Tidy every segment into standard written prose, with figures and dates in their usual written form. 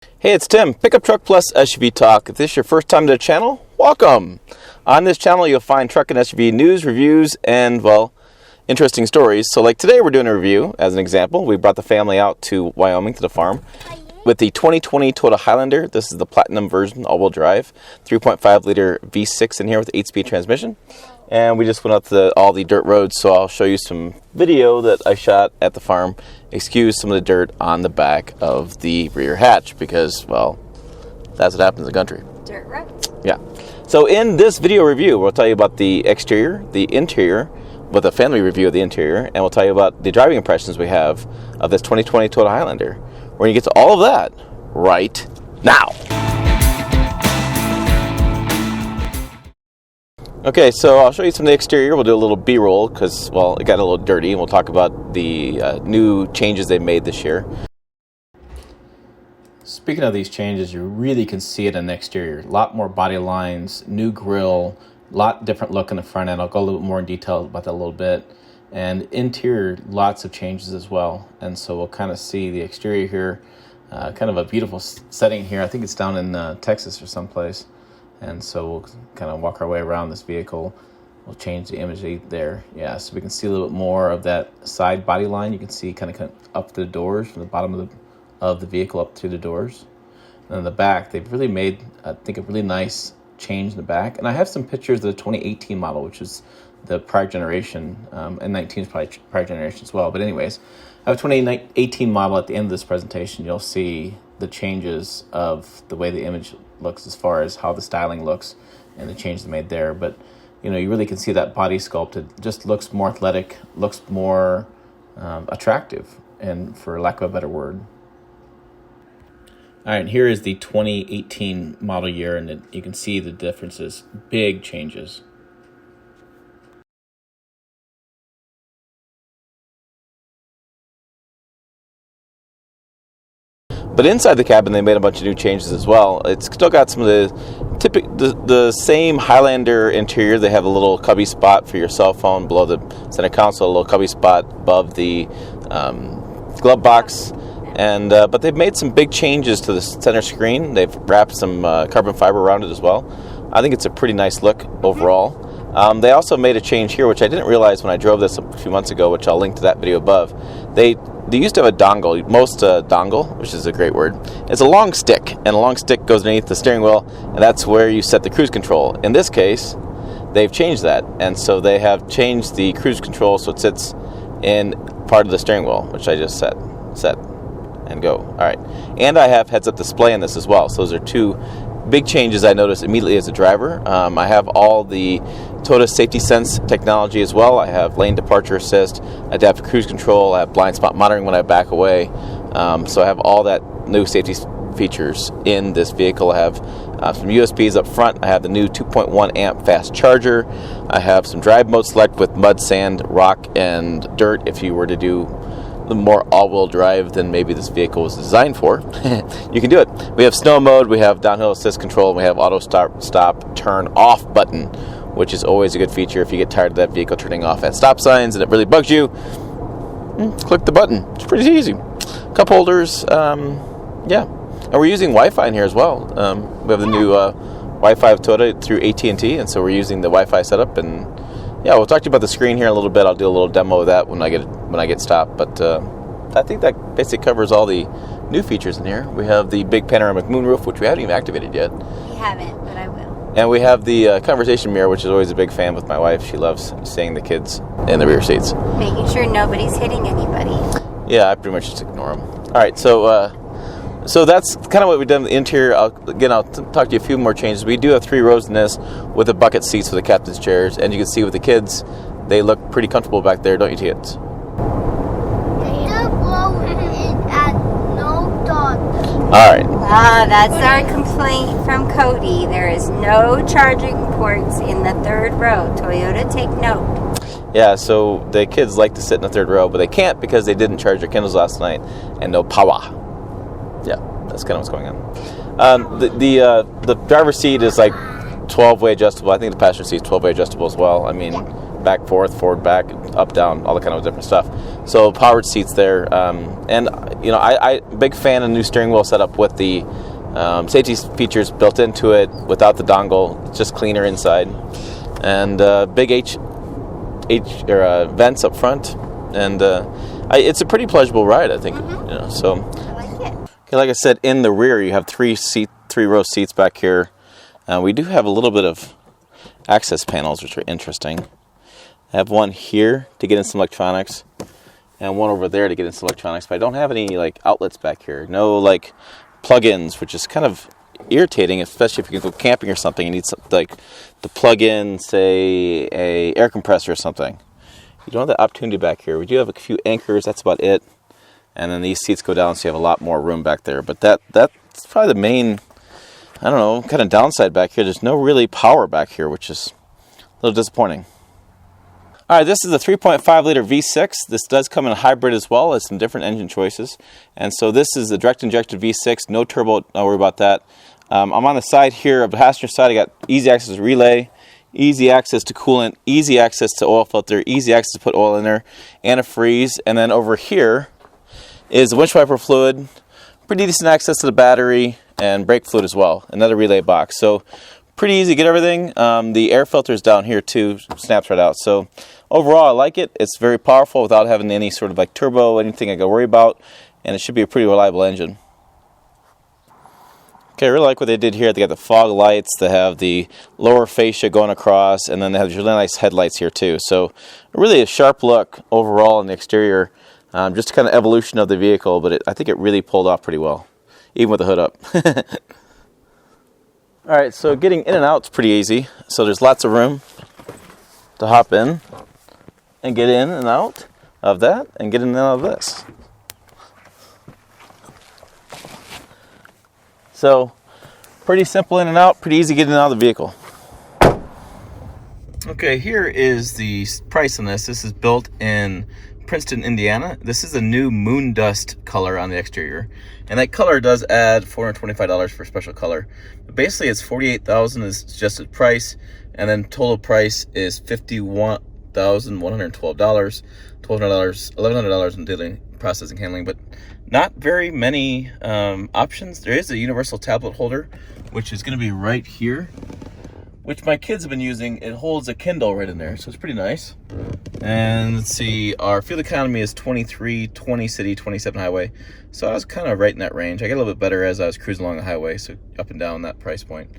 Hey, it's Tim, Pickup Truck Plus SUV Talk. If this is your first time to the channel, welcome. On this channel, you'll find truck and SUV news, reviews, and, well, interesting stories. So like today, we're doing a review. As an example, we brought the family out to Wyoming to the farm with the 2020 Toyota Highlander. This is the Platinum version, all-wheel drive, 3.5-liter V6 in here with 8-speed transmission. And we just went out to all the dirt roads, so I'll show you some video that I shot at the farm. Excuse some of the dirt on the back of the rear hatch because, well, that's what happens in the country. Dirt road. Yeah. So in this video review, we'll tell you about the exterior, the interior, with a family review of the interior, and we'll tell you about the driving impressions we have of this 2020 Toyota Highlander. We're going to get to all of that right now. Okay, so I'll show you some of the exterior. We'll do a little B-roll because, well, it got a little dirty, and we'll talk about the new changes they made this year. Speaking of these changes, you really can see it in the exterior. A lot more body lines, new grille, a lot different look in the front end. I'll go a little bit more in detail about that a little bit. And interior, lots of changes as well. And so we'll kind of see the exterior here. Kind of a beautiful setting here. I think it's down in Texas or someplace. And so we'll kind of walk our way around this vehicle. We'll change the image there. Yeah, so we can see a little bit more of that side body line. You can see kind of up the doors from the bottom of the vehicle up to the doors. And in the back, they've really made, I think, a really nice change in the back. And I have some pictures of the 2018 model, which is the prior generation, and 19 is probably prior generation as well. But anyways, I have a 2018 model. At the end of this presentation, you'll see the changes of the way the image looks as far as how the styling looks and the changes made there. But you know, you really can see that body sculpt. It just looks more athletic, looks more attractive, and for lack of a better word. All right, here is the 2018 model year, and you can see the differences, big changes. But inside the cabin, they made a bunch of new changes as well. It's still got some of the same Highlander interior. They have a little cubby spot for your cell phone below the center console, a little cubby spot above the glove box. And but they've made some big changes to the center screen. They've wrapped some carbon fiber around it as well. I think it's a pretty nice look overall. They also made a change here, which I didn't realize when I drove this a few months ago, which I'll link to that video above. They used to have a dongle, dongle, which is a great word. It's a long stick, and a long stick goes underneath the steering wheel, and that's where you set the cruise control. In this case, they've changed that, and so they have changed the cruise control so it sits in part of the steering wheel, which I just set, and go. All right, and I have heads-up display in this as well. So those are two big changes I noticed immediately as a driver. I have all the Toyota Safety Sense technology as well. I have lane departure assist, adaptive cruise control, I have blind spot monitoring when I back away. So I have all that new safety features in this vehicle. I have some USBs up front. I have the new 2.1 amp fast charger. I have some drive mode select with mud, sand, rock, and dirt if you were to do the more all-wheel drive than maybe this vehicle was designed for. You can do it. We have snow mode, we have downhill assist control, and we have auto stop turn off button, which is always a good feature if you get tired of that vehicle turning off at stop signs and it really bugs you. Click the button. It's pretty easy. Cup holders, yeah. And we're using Wi-Fi in here as well. We have the new Wi-Fi of Toyota through AT&T, and so we're using the Wi-Fi setup. And yeah, we'll talk to you about the screen here in a little bit. I'll do a little demo of that when I get stopped. But I think that basically covers all the new features in here. We have the big panoramic moonroof, which we haven't even activated yet. We haven't, but I will. And we have the conversation mirror, which is always a big fan with my wife. She loves seeing the kids in the rear seats. Making sure nobody's hitting anybody. Yeah, I pretty much just ignore them. All right, so that's kind of what we've done with the interior. I'll talk to you a few more changes. We do have 3 rows in this with the bucket seats for the captain's chairs. And you can see with the kids, they look pretty comfortable back there, don't you, kids? All right. That's our complaint from Cody. There is no charging ports in the 3rd row. Toyota, take note. Yeah, so the kids like to sit in the 3rd row, but they can't because they didn't charge their Kindles last night and no power. Yeah, that's kind of what's going on. The driver's seat is like 12-way adjustable. I think the passenger seat is 12-way adjustable as well. I mean, back, forward, back, up, down, all that kind of different stuff. So powered seats there, and I big fan of the new steering wheel setup with the safety features built into it without the dongle. It's just cleaner inside, and big vents up front, and it's a pretty pleasurable ride, I think. Mm-hmm. So I like it. Okay, like I said, in the rear you have three row seats back here. We do have a little bit of access panels, which are interesting. I have one here to get in some electronics, and one over there to get in some electronics. But I don't have any outlets back here. No plug-ins, which is kind of irritating, especially if you go camping or something. You need something to plug in, say, a air compressor or something. You don't have that opportunity back here. We do have a few anchors. That's about it. And then these seats go down, so you have a lot more room back there. But that's probably the main, kind of downside back here. There's no really power back here, which is a little disappointing. All right, this is the 3.5-liter V6. This does come in a hybrid as well as some different engine choices. And so this is the direct-injected V6, no turbo, don't worry about that. I'm on the side here, of the passenger side, I got easy access to relay, easy access to coolant, easy access to oil filter, easy access to put oil in there, and a freeze. And then over here is the winch wiper fluid, pretty decent access to the battery, and brake fluid as well, another relay box. So pretty easy to get everything. The air filter's down here too, snaps right out. So overall, I like it. It's very powerful without having any sort of turbo, anything I got to worry about, and it should be a pretty reliable engine. Okay, I really like what they did here. They got the fog lights, they have the lower fascia going across, and then they have really nice headlights here too. So really a sharp look overall in the exterior, just kind of evolution of the vehicle, but I think it really pulled off pretty well, even with the hood up. All right, so getting in and out is pretty easy. So there's lots of room to hop in and get in and out of that, and get in and out of this. So pretty simple in and out, pretty easy getting out of the vehicle. Okay, here is the price on this. This is built in Princeton, Indiana. This is a new moon dust color on the exterior, and that color does add $425 for special color. But basically, it's $48,000 is suggested price, and then total price is $51,112, $1,100 in dealing, processing, handling, but not very many options. There is a universal tablet holder, which is going to be right here, which my kids have been using. It holds a Kindle right in there, so it's pretty nice. And let's see, our fuel economy is 23, 20 city, 27 highway. So I was kind of right in that range. I got a little bit better as I was cruising along the highway, so up and down that price point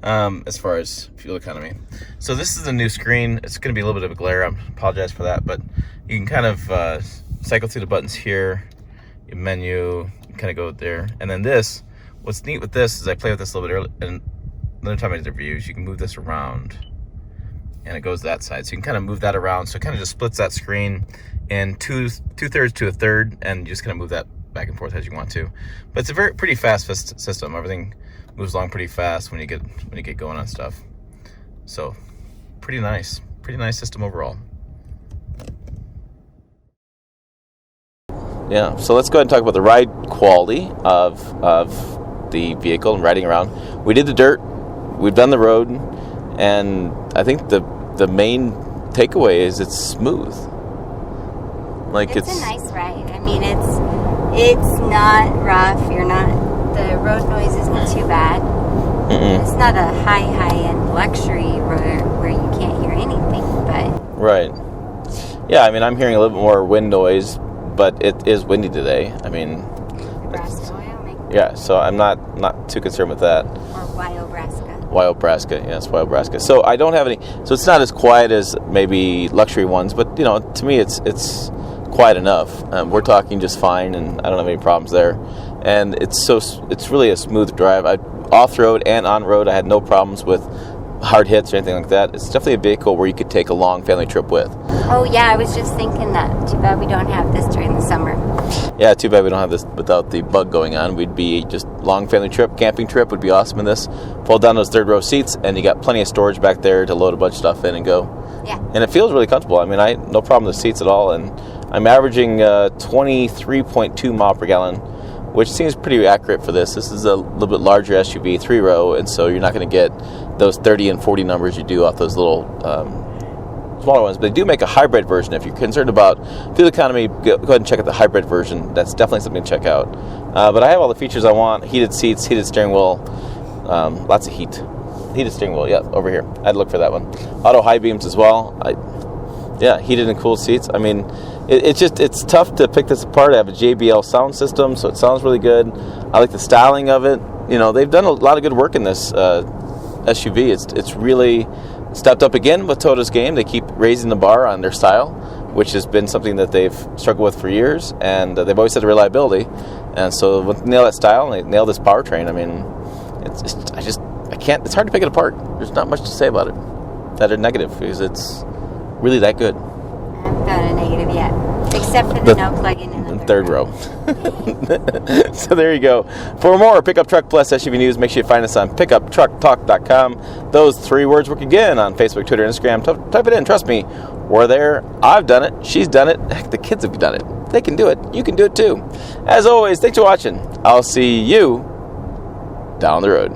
as far as fuel economy. So this is a new screen. It's going to be a little bit of a glare. I apologize for that, but you can kind of cycle through the buttons here. Your menu, you kind of go there. And then this, what's neat with this is I play with this a little bit early, and another time I did reviews, you can move this around and it goes that side. So you can kind of move that around. So it kind of just splits that screen in two-thirds to a third, and you just kind of move that back and forth as you want to. But it's a pretty fast system. Everything moves along pretty fast when you get going on stuff. So pretty nice system overall. Yeah, so let's go ahead and talk about the ride quality of the vehicle and riding around. We did the dirt, we've done the road, and I think the main takeaway is it's smooth. It's a nice ride. I mean, it's not rough. The road noise isn't too bad. Mm-mm. It's not a high-end luxury where you can't hear anything, but... Right. Yeah, I mean, I'm hearing a little bit more wind noise, but it is windy today. I mean... Nebraska, Wyoming. Yeah, so I'm not too concerned with that. Or Wyobraska. Wyobraska, yes, Wyobraska. So I don't have any... So it's not as quiet as maybe luxury ones, but, to me it's quiet enough. We're talking just fine, and I don't have any problems there. And it's really a smooth drive. Off-road and on-road, I had no problems with hard hits or anything like that. It's definitely a vehicle where you could take a long family trip with. Oh, yeah, I was just thinking that. Too bad we don't have this during the summer. Yeah, too bad we don't have this without the bug going on. We'd be just long family trip, camping trip would be awesome in this. Fold down those third row seats, and you got plenty of storage back there to load a bunch of stuff in and go. Yeah. And it feels really comfortable. I mean, I no problem with the seats at all, and I'm averaging 23.2 mile per gallon, which seems pretty accurate for this. This is a little bit larger SUV, 3-row, and so you're not going to get those 30 and 40 numbers you do off those little smaller ones, but they do make a hybrid version. If you're concerned about fuel economy, go ahead and check out the hybrid version. That's definitely something to check out. But I have all the features I want: heated seats, heated steering wheel, lots of heated steering wheel. Yeah, over here. I'd look for that one. Auto high beams as well. Heated and cooled seats. I mean, it's tough to pick this apart. I have a JBL sound system, so it sounds really good. I like the styling of it. You know, they've done a lot of good work in this SUV. It's really stepped up again with Toyota's game. They keep raising the bar on their style, which has been something that they've struggled with for years, and they've always said reliability. And so when they nail that style and they nail this powertrain, I mean, I can't. It's hard to pick it apart. There's not much to say about it that are negative, because it's really that good. I haven't found a negative yet, except for the no plug-in in the third row. So there you go. For more Pickup Truck Plus SUV news, make sure you find us on pickuptrucktalk.com. Those 3 words work again on Facebook, Twitter, Instagram. Type it in. Trust me, we're there. I've done it. She's done it. Heck, the kids have done it. They can do it. You can do it too. As always, thanks for watching. I'll see you down the road.